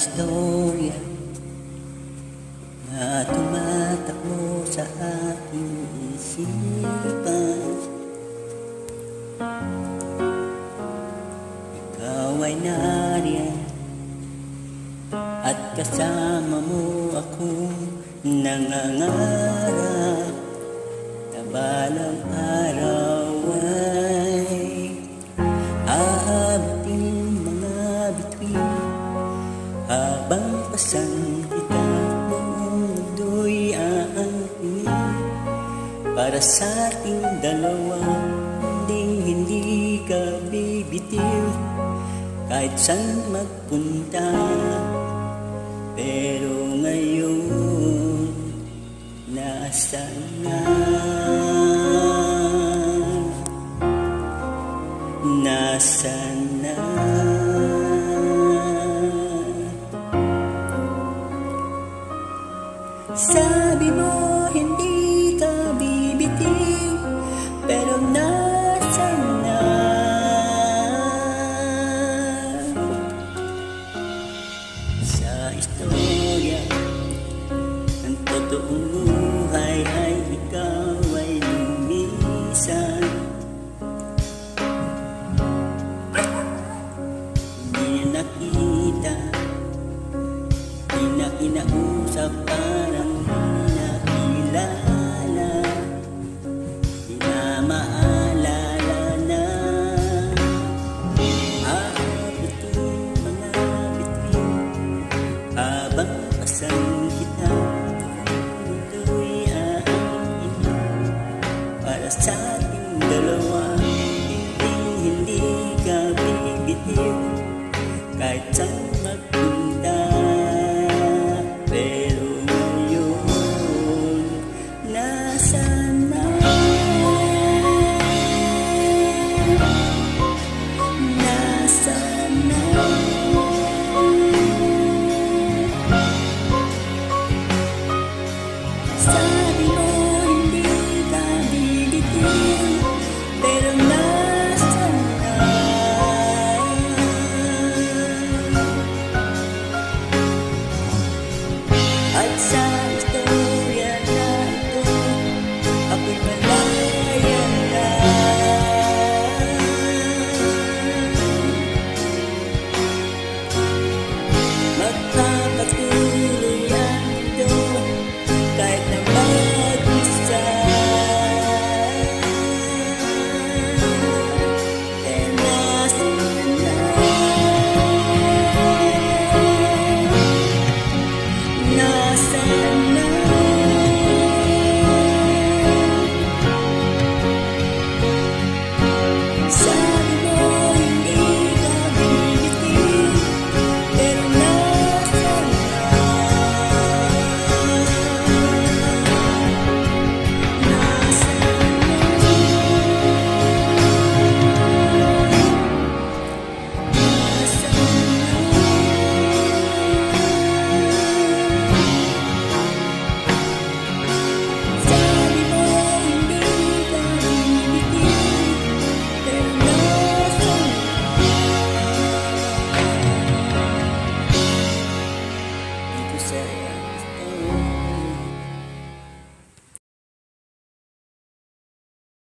istorya na tumatakbo sa aking isipan. Ikaw ay nariyan at kasama mo akong nangangarap na balang araw ay aabutin mga bituin habang pasan kita noong mundo'y aangkin para sa ating dalawa. Hindi ka bibitiw kahit saan magpunta. Pero ngayon, nasaan na? Nasaan na? Sabi mo hindi ka bibitiw, pero nasaan na? Sa istorya ng totoong buhay ay ikaw ay lumisan. Hindi na nakita, di na kinausap para